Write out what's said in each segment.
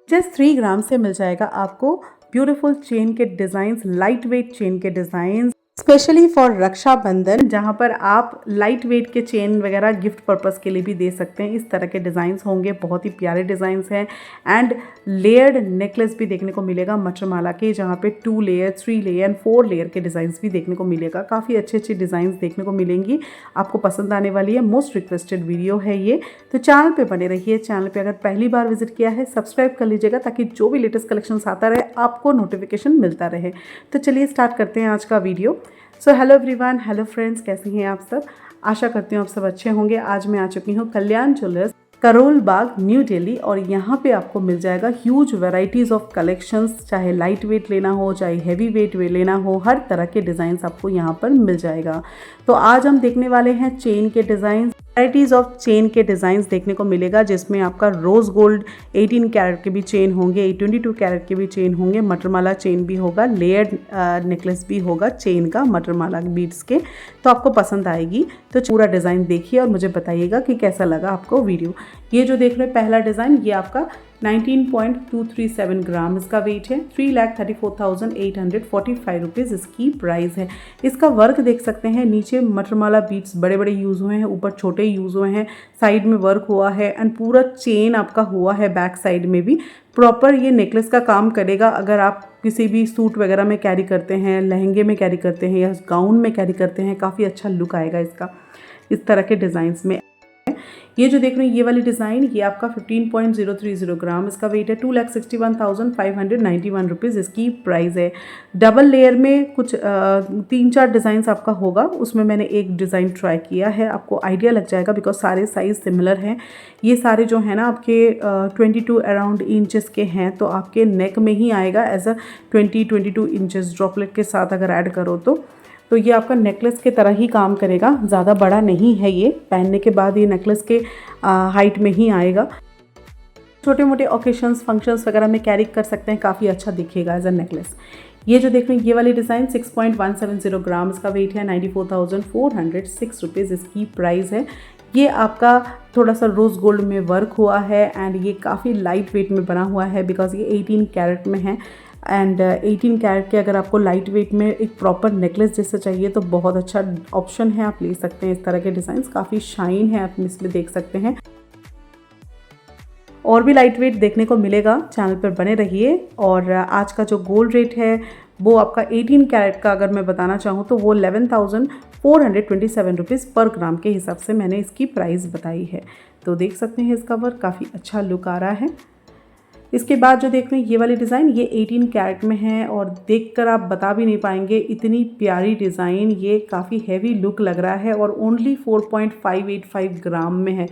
Just 3 ग्राम से मिल जाएगा आपको ब्यूटीफुल चेन के डिज़ाइंस, लाइट वेट चेन के डिज़ाइंस, स्पेशली फॉर रक्षाबंधन, जहाँ पर आप लाइट वेट के चेन वगैरह गिफ्ट पर्पस के लिए भी दे सकते हैं। इस तरह के डिज़ाइंस होंगे, बहुत ही प्यारे डिज़ाइंस हैं। एंड लेयर्ड नेकलेस भी देखने को मिलेगा मटरमाला के, जहाँ पे 2 लेयर, 3 लेयर एंड 4 लेयर के डिज़ाइंस भी देखने को मिलेगा। काफ़ी अच्छी अच्छी डिज़ाइंस देखने को मिलेंगी, आपको पसंद आने वाली है। मोस्ट रिक्वेस्टेड वीडियो है ये, तो चैनल पे बने रहिए। चैनल पे अगर पहली बार विजिट किया है सब्सक्राइब कर लीजिएगा, ताकि जो भी लेटेस्ट कलेक्शन आता रहे आपको नोटिफिकेशन मिलता रहे। तो चलिए स्टार्ट करते हैं आज का video. So hello everyone, hello friends, कैसे हैं आप सब? आशा करती हूँ आप सब अच्छे होंगे। आज मैं आ चुकी हूँ कल्याण ज्वेलर्स, करोल बाग, न्यू दिल्ली, और यहाँ पे आपको मिल जाएगा ह्यूज वैरायटीज़ ऑफ कलेक्शंस। चाहे लाइट वेट लेना हो, चाहे हैवी वेट लेना हो, हर तरह के डिज़ाइंस आपको यहाँ पर मिल जाएगा। तो आज हम देखने वाले हैं चेन के डिज़ाइन, वैराइटीज़ ऑफ चेन के डिज़ाइंस देखने को मिलेगा, जिसमें आपका रोज़ गोल्ड 18 कैरेट के भी चेन होंगे, 22 कैरेट के भी चेन होंगे, मटरमाला चेन भी होगा, लेयर्ड नेकलेस भी होगा चेन का मटरमाला बीड्स के। तो आपको पसंद आएगी, तो पूरा डिज़ाइन देखिए और मुझे बताइएगा कि कैसा लगा आपको वीडियो। ये जो देख रहे हैं पहला डिज़ाइन, ये आपका 19.237 ग्राम इसका वेट है। 3,34,845 रुपीज़ इसकी प्राइस है। इसका वर्क देख सकते हैं, नीचे मटरमाला बीट्स बड़े बड़े यूज़ हुए हैं, ऊपर छोटे यूज़ हुए हैं, साइड में वर्क हुआ है एंड पूरा चेन आपका हुआ है बैक साइड में भी। प्रॉपर ये नेकलेस का काम करेगा। अगर आप किसी भी सूट वगैरह में कैरी करते हैं, लहंगे में कैरी करते हैं या गाउन में कैरी करते हैं, काफ़ी अच्छा लुक आएगा इसका इस तरह के डिज़ाइंस में। ये जो देख रहे हैं ये वाली डिज़ाइन, ये आपका 15.030 ग्राम इसका वेट है। 2,61,591 रुपीज़ इसकी प्राइस है। डबल लेयर में कुछ 3-4 डिज़ाइंस आपका होगा, उसमें मैंने एक डिज़ाइन ट्राई किया है, आपको आइडिया लग जाएगा बिकॉज सारे साइज़ सिमिलर हैं। ये सारे जो है ना आपके 22 अराउंड इंचेस के हैं, तो आपके नेक में ही आएगा एज अ 22 इंचेस ड्रॉपलेट के साथ अगर ऐड करो तो ये आपका नेकलेस के तरह ही काम करेगा। ज़्यादा बड़ा नहीं है ये, पहनने के बाद ये नेकलेस के हाइट में ही आएगा। छोटे मोटे ओकेशंस, फंक्शंस वगैरह में कैरी कर सकते हैं, काफ़ी अच्छा दिखेगा एज अ नेकलेस। ये जो देख रहे हैं ये वाली डिज़ाइन 6.170 ग्राम इसका वेट है। 94,406 रुपीज़ इसकी प्राइस है। ये आपका थोड़ा सा रोज़ गोल्ड में वर्क हुआ है एंड ये काफ़ी लाइट वेट में बना हुआ है बिकॉज ये 18 कैरेट में है। एंड 18 कैरेट के अगर आपको लाइट वेट में एक प्रॉपर नेकलेस जैसा चाहिए तो बहुत अच्छा ऑप्शन है, आप ले सकते हैं। इस तरह के डिज़ाइंस काफ़ी शाइन है, आप इसमें देख सकते हैं। और भी लाइट वेट देखने को मिलेगा, चैनल पर बने रहिए। और आज का जो गोल्ड रेट है वो आपका 18 कैरेट का अगर मैं बताना चाहूँ तो वो 11,427 रुपीज़ पर ग्राम के हिसाब से मैंने इसकी प्राइस बताई है। तो देख सकते हैं इसका वर्क काफ़ी अच्छा लुक आ रहा है। इसके बाद जो देख रहे हैं ये वाली डिज़ाइन, ये 18 कैरेट में है और देखकर आप बता भी नहीं पाएंगे इतनी प्यारी डिज़ाइन। ये काफ़ी हैवी लुक लग रहा है और ओनली 4.585 ग्राम में है।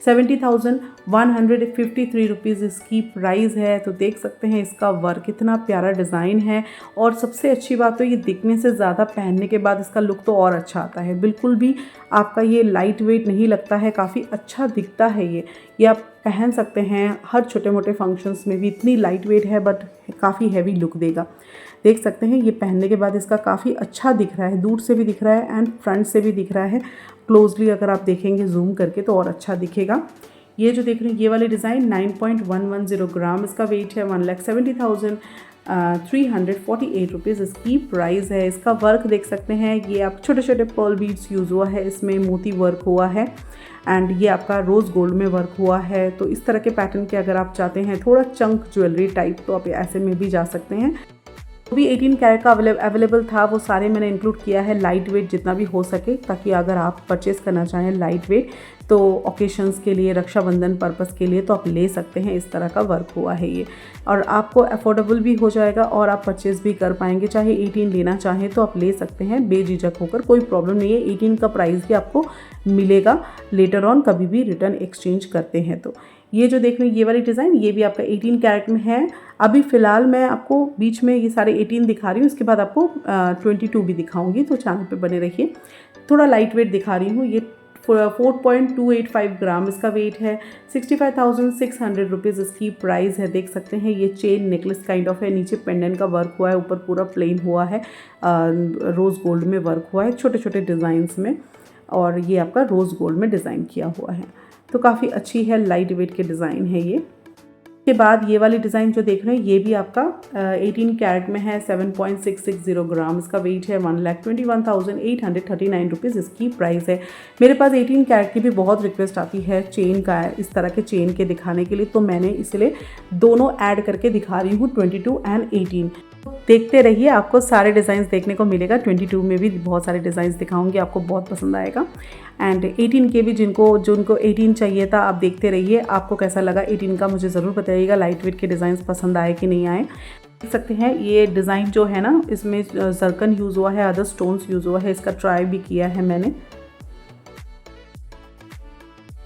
70,153 रुपीज़ इसकी प्राइस है। तो देख सकते हैं इसका वर्क कितना प्यारा डिज़ाइन है। और सबसे अच्छी बात तो ये दिखने से ज़्यादा पहनने के बाद इसका लुक तो और अच्छा आता है। बिल्कुल भी आपका ये लाइट वेट नहीं लगता है, काफ़ी अच्छा दिखता है ये आप पहन सकते हैं हर छोटे मोटे फंक्शंस में भी। इतनी लाइट वेट है बट काफ़ी हैवी लुक देगा। देख सकते हैं ये पहनने के बाद इसका काफ़ी अच्छा दिख रहा है, दूर से भी दिख रहा है एंड फ्रंट से भी दिख रहा है। क्लोजली अगर आप देखेंगे जूम करके तो और अच्छा दिखेगा। ये जो देख रहे हैं ये वाली डिज़ाइन 9.110 ग्राम इसका वेट है। 1,70,348 रुपीज़ इसकी प्राइस है। इसका वर्क देख सकते हैं, ये आप छोटे छोटे पर्ल बीड्स यूज़ हुआ है, इसमें मोती वर्क हुआ है एंड ये आपका रोज़ गोल्ड में वर्क हुआ है। तो इस तरह के पैटर्न के अगर आप चाहते हैं थोड़ा चंक ज्वेलरी टाइप, तो आप ऐसे में भी जा सकते हैं। जो भी 18 कैरेट का अवेलेबल था वो सारे मैंने इंक्लूड किया है, लाइट वेट जितना भी हो सके, ताकि अगर आप परचेस करना चाहें लाइट वेट तो ओकेशंस के लिए, रक्षाबंधन पर्पस के लिए तो आप ले सकते हैं। इस तरह का वर्क हुआ है ये और आपको अफोर्डेबल भी हो जाएगा और आप परचेस भी कर पाएंगे। चाहे 18 लेना चाहें तो आप ले सकते हैं बेझिझक होकर, कोई प्रॉब्लम नहीं है। 18 का प्राइस भी आपको मिलेगा लेटर ऑन, कभी भी रिटर्न एक्सचेंज करते हैं तो। ये जो देख रहे हैं ये वाली डिज़ाइन, ये भी आपका 18 कैरेट में है। अभी फ़िलहाल मैं आपको बीच में ये सारे 18 दिखा रही हूँ, इसके बाद आपको 22 भी दिखाऊंगी, तो चैनल पे बने रहिए। थोड़ा लाइट वेट दिखा रही हूँ। ये 4.285 ग्राम इसका वेट है। 65,600 रुपीज़ इसकी प्राइस है। देख सकते हैं ये चेन नेकलेस काइंड ऑफ है, नीचे पेंडेंट का वर्क हुआ है, ऊपर पूरा प्लेन हुआ है, रोज़ गोल्ड में वर्क हुआ है छोटे छोटे डिज़ाइंस में, और ये आपका रोज़ गोल्ड में डिज़ाइन किया हुआ है। तो काफ़ी अच्छी है, लाइट वेट के डिज़ाइन है ये। के बाद ये वाली डिज़ाइन जो देख रहे हैं ये भी आपका 18 कैरेट में है, 7.660 ग्राम इसका वेट है, 1,21,839 रुपीज़ इसकी प्राइस है। मेरे पास 18 कैरेट की भी बहुत रिक्वेस्ट आती है चेन का, इस तरह के चेन के दिखाने के लिए, तो मैंने इसलिए दोनों ऐड करके दिखा रही हूँ 22 एंड 18। देखते रहिए, आपको सारे डिज़ाइंस देखने को मिलेगा। 22 में भी बहुत सारे डिज़ाइंस दिखाऊंगी, आपको बहुत पसंद आएगा। एंड 18 के भी जिनको 18 चाहिए था, आप देखते रहिए आपको कैसा लगा 18 का, मुझे ज़रूर बताइएगा। लाइट वेट के डिज़ाइंस पसंद आए कि नहीं आए। देख सकते हैं ये डिज़ाइन जो है ना, इसमें जरकन यूज़ हुआ है, अदर स्टोन्स यूज़ हुआ है, इसका ट्राई भी किया है मैंने।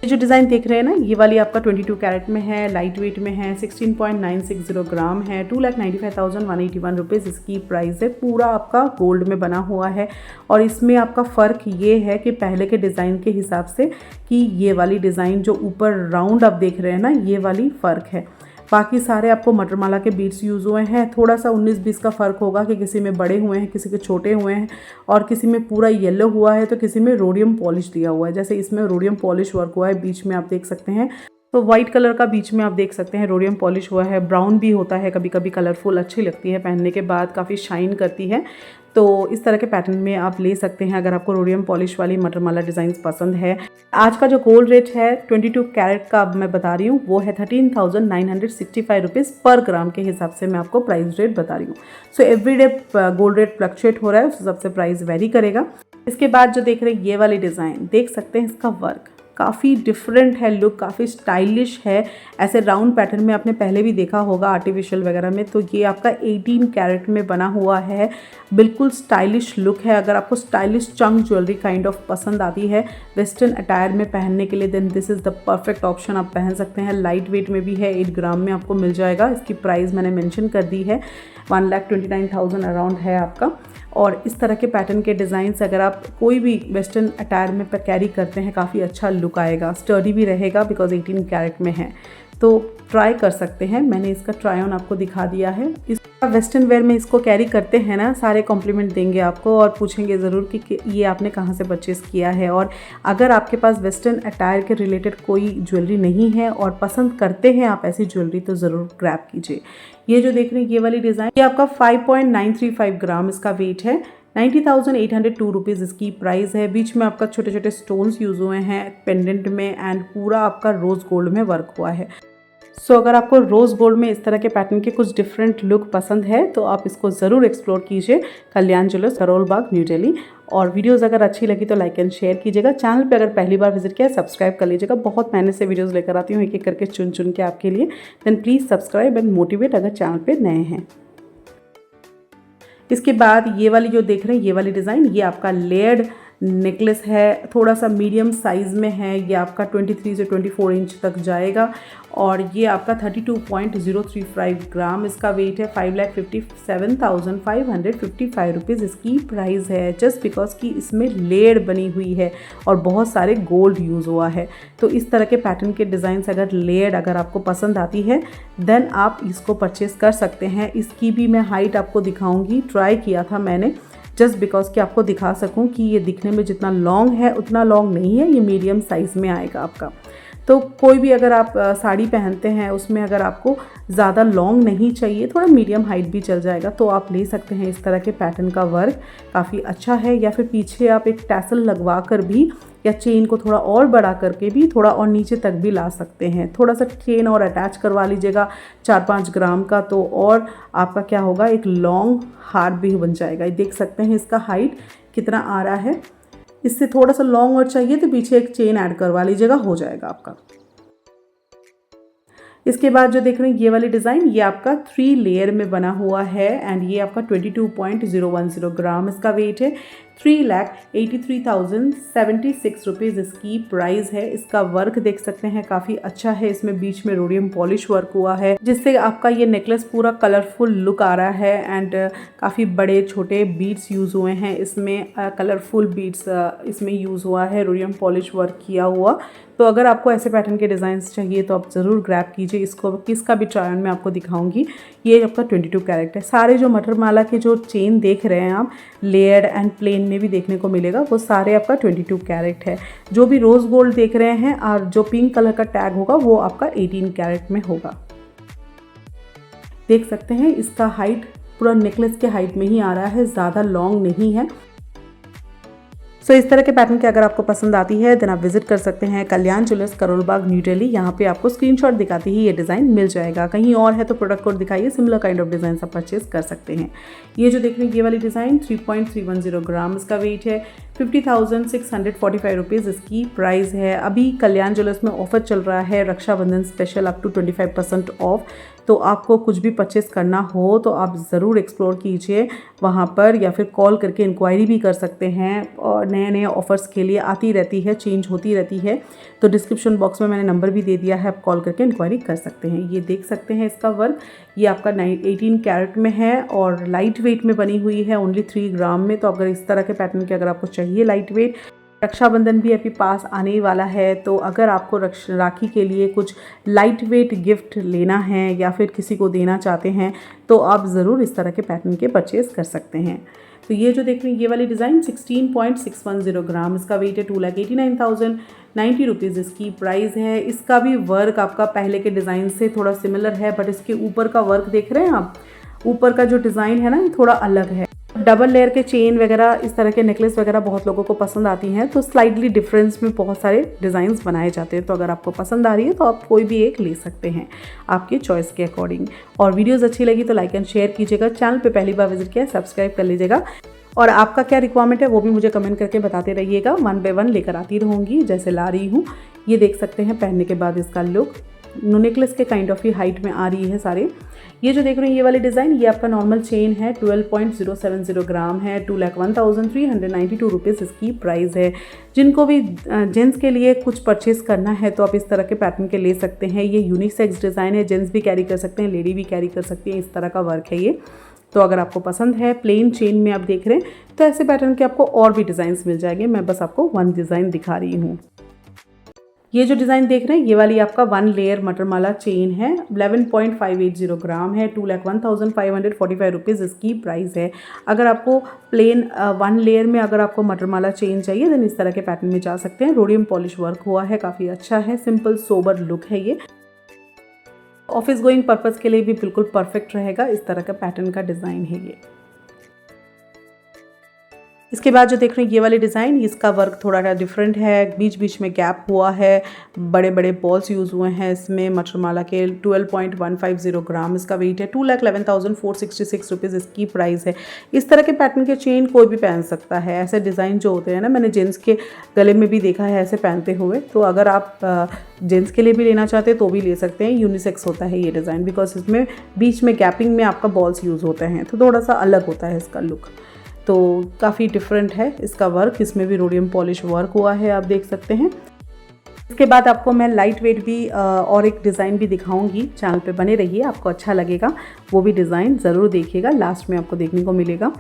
ये जो डिज़ाइन देख रहे हैं ना, ये वाली आपका 22 कैरेट में है, लाइट वेट में है, 16.960 ग्राम है, 2,95,181 रुपीज़ इसकी प्राइस है। पूरा आपका गोल्ड में बना हुआ है और इसमें आपका फ़र्क ये है कि पहले के डिज़ाइन के हिसाब से कि ये वाली डिज़ाइन जो ऊपर राउंड आप देख रहे हैं ना, ये वाली फ़र्क है। बाकी सारे आपको मटरमाला के बीड्स यूज़ हुए हैं। थोड़ा सा 19-20 का फ़र्क होगा कि किसी में बड़े हुए हैं, किसी के छोटे हुए हैं, और किसी में पूरा येलो हुआ है तो किसी में रोडियम पॉलिश दिया हुआ है। जैसे इसमें रोडियम पॉलिश वर्क हुआ है, बीच में आप देख सकते हैं, तो वाइट कलर का बीच में आप देख सकते हैं रोडियम पॉलिश हुआ है। ब्राउन भी होता है कभी कभी, कलरफुल अच्छी लगती है, पहनने के बाद काफ़ी शाइन करती है। तो इस तरह के पैटर्न में आप ले सकते हैं अगर आपको रोडियम पॉलिश वाली मटरमाला डिज़ाइंस पसंद है। आज का जो गोल्ड रेट है 22 कैरेट का अब मैं बता रही हूँ, वो है 13,965 रुपीज़ पर ग्राम के हिसाब से मैं आपको प्राइस रेट बता रही हूँ। सो एवरीडे गोल्ड रेट फ्लक्चुएट हो रहा है, उस हिसाब से प्राइस वेरी करेगा। इसके बाद जो देख रहे हैं ये वाली डिज़ाइन, देख सकते हैं इसका वर्क काफ़ी डिफरेंट है, लुक काफ़ी स्टाइलिश है। ऐसे राउंड पैटर्न में आपने पहले भी देखा होगा आर्टिफिशियल वगैरह में, तो ये आपका 18 कैरेट में बना हुआ है। बिल्कुल स्टाइलिश लुक है। अगर आपको stylish chunk jewellery kind of पसंद आती है वेस्टर्न अटायर में पहनने के लिए, then this is the perfect option. आप पहन सकते हैं। लाइट वेट में भी है, 8 ग्राम में आपको मिल जाएगा। इसकी प्राइस मैंने मेंशन कर दी है, 1,29,000 अराउंड है आपका। और इस तरह के पैटर्न के डिज़ाइंस अगर आप कोई भी वेस्टर्न अटायर में कैरी करते हैं, काफ़ी अच्छा लुक आएगा, स्टर्डी भी रहेगा बिकॉज 18 कैरेट में है, तो ट्राई कर सकते हैं। मैंने इसका ट्राई ऑन आपको दिखा दिया है। इसका वेस्टर्न वेयर में इसको कैरी करते हैं ना, सारे कॉम्प्लीमेंट देंगे आपको और पूछेंगे ज़रूर कि ये आपने कहाँ से परचेज़ किया है। और अगर आपके पास वेस्टर्न अटायर के रिलेटेड कोई ज्वेलरी नहीं है और पसंद करते हैं आप ऐसी ज्वेलरी, तो ज़रूर ग्रैब कीजिए। ये जो देख रहे हैं ये वाली डिज़ाइन, ये आपका 5.935 ग्राम इसका वेट है, 90,802 रुपीज़ इसकी प्राइस है। बीच में आपका छोटे छोटे स्टोन्स यूज़ हुए हैं पेंडेंट में, एंड पूरा आपका रोज़ गोल्ड में वर्क हुआ है। सो अगर आपको रोज़ गोल्ड में इस तरह के पैटर्न के कुछ डिफरेंट लुक पसंद है तो आप इसको ज़रूर एक्सप्लोर कीजिए। कल्याण ज्वेलर्स, करोल बाग, न्यू दिल्ली। और वीडियोस अगर अच्छी लगी तो लाइक एंड शेयर कीजिएगा। चैनल पे अगर पहली बार विजिट किया सब्सक्राइब कर लीजिएगा। बहुत मेहनत से वीडियोस लेकर आती हूँ, एक एक करके चुन चुन के आपके लिए। Then please subscribe and motivate अगर चैनल पे नए हैं। इसके बाद ये वाली जो देख रहे हैं ये वाली डिज़ाइन, ये आपका लेयर्ड नेकलेस है, थोड़ा सा मीडियम साइज़ में है। ये आपका 23 से 24 इंच तक जाएगा और ये आपका 32.035 ग्राम इसका वेट है। 5,57,555 रुपीज़ इसकी प्राइस है, जस्ट बिकॉज कि इसमें लेयर बनी हुई है और बहुत सारे गोल्ड यूज़ हुआ है। तो इस तरह के पैटर्न के डिज़ाइंस अगर लेयर अगर आपको पसंद आती है देन आप इसको परचेज़ कर सकते हैं। इसकी भी मैं हाइट आपको दिखाऊंगी, ट्राई किया था मैंने जस्ट बिकॉज कि आपको दिखा सकूं कि ये दिखने में जितना लॉन्ग है उतना लॉन्ग नहीं है, ये मीडियम साइज़ में आएगा आपका। तो कोई भी अगर आप साड़ी पहनते हैं उसमें अगर आपको ज़्यादा लॉन्ग नहीं चाहिए, थोड़ा मीडियम हाइट भी चल जाएगा, तो आप ले सकते हैं। इस तरह के पैटर्न का वर्क काफ़ी अच्छा है। या फिर पीछे आप एक टैसल लगवा कर भी या चेन को थोड़ा और बड़ा करके भी थोड़ा और नीचे तक भी ला सकते हैं। थोड़ा सा चेन और अटैच करवा लीजिएगा 4-5 ग्राम का, तो और आपका क्या होगा, एक लॉन्ग हार भी बन जाएगा। देख सकते हैं इसका हाइट कितना आ रहा है। इससे थोड़ा सा लॉन्ग और चाहिए तो पीछे एक चेन ऐड करवा लीजिएगा, हो जाएगा आपका। इसके बाद जो देख रहे हैं ये वाली डिज़ाइन, ये आपका 3 लेयर में बना हुआ है एंड ये आपका 22.010 ग्राम इसका वेट है। 3,83,076 रुपीज़ इसकी प्राइस है। इसका वर्क देख सकते हैं काफ़ी अच्छा है। इसमें बीच में रोडियम पॉलिश वर्क हुआ है जिससे आपका ये नेकलेस पूरा कलरफुल लुक आ रहा है एंड काफ़ी बड़े छोटे बीड्स यूज़ हुए हैं इसमें, कलरफुल बीड्स इसमें यूज़ हुआ है, रोडियम पॉलिश वर्क किया हुआ। तो अगर आपको ऐसे पैटर्न के डिज़ाइंस चाहिए तो आप ज़रूर ग्रैब कीजिए इसको। किसका भी ट्राई ऑन मैं आपको दिखाऊंगी। ये आपका 22 कैरेट है। सारे जो मटरमाला के जो चेन देख रहे हैं आप, लेयर्ड एंड प्लेन में भी देखने को मिलेगा, वो सारे आपका 22 कैरेट है। जो भी रोज़ गोल्ड देख रहे हैं और जो पिंक कलर का टैग होगा वो आपका 18 कैरेट में होगा। देख सकते हैं इसका हाइट पूरा नेकलेस के हाइट में ही आ रहा है, ज़्यादा लॉन्ग नहीं है। सो इस तरह के पैटर्न की अगर आपको पसंद आती है देन आप विजिट कर सकते हैं कल्याण ज्वेलर्स, करोल बाग, न्यू दिल्ली। यहाँ पे आपको स्क्रीनशॉट दिखाते ही ये डिज़ाइन मिल जाएगा। कहीं और है तो प्रोडक्ट कोड दिखाइए, सिमिलर काइंड ऑफ डिज़ाइन आप परचेज कर सकते हैं। ये जो देख रहे हैं ये वाली डिज़ाइन 3.310 ग्राम इसका वेट है, 50,645 रुपीज़ इसकी प्राइस है। अभी कल्याण ज्वेलर्स में ऑफर चल रहा है Rakshabandhan special up to 25% off. तो आपको कुछ भी परचेस करना हो तो आप ज़रूर एक्सप्लोर कीजिए वहाँ पर, या फिर कॉल करके इंक्वायरी भी कर सकते हैं। और नए नए ऑफ़र्स के लिए आती रहती है, चेंज होती रहती है। तो डिस्क्रिप्शन बॉक्स में मैंने नंबर भी दे दिया है, आप कॉल करके इंक्वायरी कर सकते हैं। ये देख सकते हैं इसका वर्क, ये आपका 18 कैरेट में है और लाइट वेट में बनी हुई है, ओनली 3 ग्राम में। तो अगर इस तरह के पैटर्न की अगर आपको चाहिए लाइट वेट, रक्षाबंधन भी अभी पास आने वाला है, तो अगर आपको राखी के लिए कुछ लाइट वेट गिफ्ट लेना है या फिर किसी को देना चाहते हैं तो आप ज़रूर इस तरह के पैटर्न के परचेज़ कर सकते हैं। तो ये जो देख रहे हैं ये वाली डिज़ाइन 16.610 ग्राम इसका वेट है, 2,89,090 रुपीज़ इसकी प्राइस है। इसका भी वर्क आपका पहले के डिज़ाइन से थोड़ा सिमिलर है, बट इसके ऊपर का वर्क देख रहे हैं आप, ऊपर का जो डिज़ाइन है ना ये थोड़ा अलग है। डबल लेयर के चेन वगैरह, इस तरह के नेकलेस वगैरह बहुत लोगों को पसंद आती हैं, तो स्लाइटली डिफरेंस में बहुत सारे डिज़ाइंस बनाए जाते हैं। तो अगर आपको पसंद आ रही है तो आप कोई भी एक ले सकते हैं आपके चॉइस के अकॉर्डिंग। और वीडियोस अच्छी लगी तो लाइक एंड शेयर कीजिएगा। चैनल पे पहली बार विजिट किया सब्सक्राइब कर लीजिएगा। और आपका क्या रिक्वायरमेंट है वो भी मुझे कमेंट करके बताते रहिएगा, 1 बाय 1 लेकर आती रहूँगी जैसे ला रही हूँ। ये देख सकते हैं पहनने के बाद इसका लुक, नेकलेस के काइंड ऑफ ही हाइट में आ रही है सारे। ये जो देख रहे हैं ये वाली डिज़ाइन, ये आपका नॉर्मल चेन है, 12.070 ग्राम है, 2,01,392 रुपीज़ इसकी प्राइस है। जिनको भी जेंट्स के लिए कुछ परचेस करना है तो आप इस तरह के पैटर्न के ले सकते हैं। ये यूनिसेक्स डिज़ाइन है, जेंट्स भी कैरी कर सकते हैं, लेडी भी कैरी कर सकती हैं, इस तरह का वर्क है ये। तो अगर आपको पसंद है, प्लेन चेन में आप देख रहे हैं, तो ऐसे पैटर्न के आपको और भी डिज़ाइंस मिल जाएंगे। मैं बस आपको 1 डिज़ाइन दिखा रही हूँ। ये जो डिज़ाइन देख रहे हैं ये वाली आपका 1 लेयर मटरमाला चेन है, 11.580 ग्राम है, 2,01,545 रुपीज़ इसकी प्राइस है। अगर आपको प्लेन 1 लेयर में अगर आपको मटरमाला चेन चाहिए देन इस तरह के पैटर्न में जा सकते हैं। रोडियम पॉलिश वर्क हुआ है, काफ़ी अच्छा है, सिंपल सोबर लुक है ये। ऑफिस गोइंग पर्पज़ के लिए भी बिल्कुल परफेक्ट रहेगा, इस तरह का पैटर्न का डिज़ाइन है ये। इसके बाद जो देख रहे हैं ये वाली डिज़ाइन, इसका वर्क थोड़ा डिफरेंट है, बीच बीच में गैप हुआ है, बड़े बड़े बॉल्स यूज़ हुए हैं इसमें मटरमाला के। 12.150 ग्राम इसका वेट है, 2,11,466 रुपीज़ इसकी प्राइस है। इस तरह के पैटर्न के चेन कोई भी पहन सकता है। ऐसे डिज़ाइन जो होते हैं ना, मैंने जेंट्स के गले में भी देखा है ऐसे पहनते हुए। तो अगर आप जेंट्स के लिए भी लेना चाहते हैं तो भी ले सकते हैं। यूनिसेक्स होता है ये डिज़ाइन, बिकॉज इसमें बीच में गैपिंग में आपका बॉल्स यूज़ होते हैं, तो थोड़ा सा अलग होता है इसका लुक। तो काफ़ी डिफरेंट है इसका वर्क, इसमें भी रोडियम पॉलिश वर्क हुआ है, आप देख सकते हैं। इसके बाद आपको मैं लाइट वेट भी और एक डिज़ाइन भी दिखाऊंगी। चैनल पे बने रहिए, आपको अच्छा लगेगा, वो भी डिज़ाइन ज़रूर देखिएगा, लास्ट में आपको देखने को मिलेगा।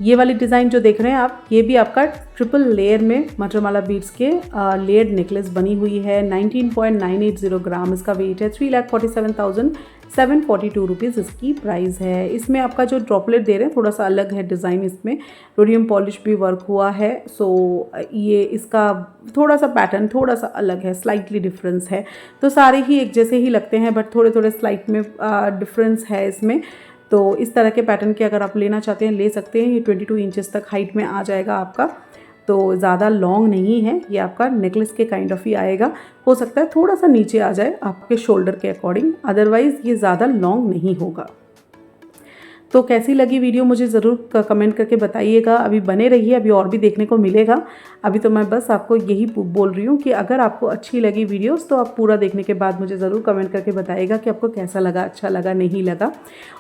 ये वाली डिज़ाइन जो देख रहे हैं आप, ये भी आपका ट्रिपल लेयर में मटरमाला बीड्स के लेयर्ड नेकलेस बनी हुई है, 19.980 ग्राम इसका वेट है, 3,47,742 रुपीज़ इसकी प्राइस है। इसमें आपका जो ड्रॉपलेट दे रहे हैं थोड़ा सा अलग है डिज़ाइन, इसमें रोडियम पॉलिश भी वर्क हुआ है। सो ये इसका थोड़ा सा पैटर्न थोड़ा सा अलग है, स्लाइटली डिफरेंस है। तो सारे ही एक जैसे ही लगते हैं बट थोड़े थोड़े स्लाइट में डिफरेंस है इसमें। तो इस तरह के पैटर्न के अगर आप लेना चाहते हैं ले सकते हैं। ये 22 इंचेस तक हाइट में आ जाएगा आपका, तो ज़्यादा लॉन्ग नहीं है, ये आपका नेकलेस के काइंड ऑफ ही आएगा। हो सकता है थोड़ा सा नीचे आ जाए आपके शोल्डर के अकॉर्डिंग, अदरवाइज़ ये ज़्यादा लॉन्ग नहीं होगा। तो कैसी लगी वीडियो मुझे ज़रूर कमेंट करके बताइएगा। अभी बने रहिए, अभी और भी देखने को मिलेगा। अभी तो मैं बस आपको यही बोल रही हूँ कि अगर आपको अच्छी लगी वीडियोस तो आप पूरा देखने के बाद मुझे ज़रूर कमेंट करके बताइएगा कि आपको कैसा लगा, अच्छा लगा, नहीं लगा।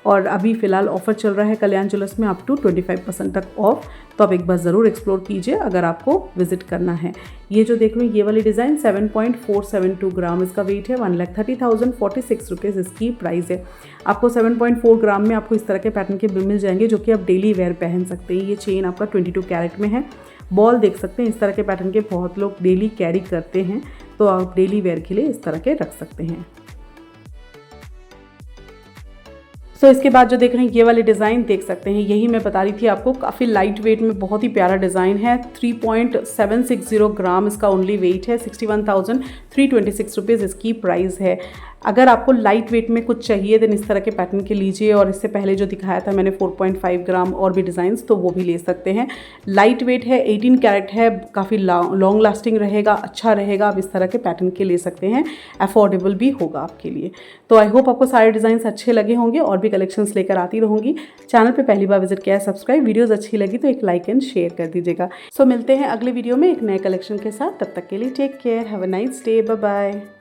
और अभी फ़िलहाल ऑफ़र चल रहा है कल्याण ज्वेलर्स में अप टू 25% तक ऑफ, तो आप एक बार ज़रूर एक्सप्लोर कीजिए अगर आपको विजिट करना है। ये जो देख रहे हैं ये वाली डिज़ाइन 7.472 ग्राम इसका वेट है, 1,30,046 रुपीज़ इसकी प्राइस है। आपको 7.4 ग्राम में आपको इस तरह के पैटर्न के बिल मिल जाएंगे जो कि आप डेली वेयर पहन सकते हैं। ये चेन आपका 22 कैरेट में है। बॉल देख सकते हैं, इस तरह के पैटर्न के बहुत लोग डेली कैरी करते हैं, तो आप डेली वेयर के लिए इस तरह के रख सकते हैं। सो इसके बाद जो देख रहे हैं ये वाली डिज़ाइन देख सकते हैं, यही मैं बता रही थी आपको, काफ़ी लाइट वेट में बहुत ही प्यारा डिज़ाइन है। 3.760 ग्राम इसका ओनली वेट है, 61,326 रुपीज़ इसकी प्राइस है। अगर आपको लाइट वेट में कुछ चाहिए देन इस तरह के पैटर्न के लीजिए, और इससे पहले जो दिखाया था मैंने 4.5 ग्राम और भी डिज़ाइंस, तो वो भी ले सकते हैं। लाइट वेट है, 18 कैरेट है, काफ़ी लॉन्ग लास्टिंग रहेगा, अच्छा रहेगा। आप इस तरह के पैटर्न के ले सकते हैं, अफोर्डेबल भी होगा आपके लिए। तो आई होप आपको सारे डिज़ाइंस अच्छे लगे होंगे, और भी कलेक्शंस लेकर आती रहूँगी। चैनल पर पहली बार विजिट किया है, सब्सक्राइब, वीडियोज़ अच्छी लगी तो एक लाइक एंड शेयर कर दीजिएगा। सो मिलते हैं अगले वीडियो में एक नए कलेक्शन के साथ, तब तक के लिए take care, have a nice day, bye bye.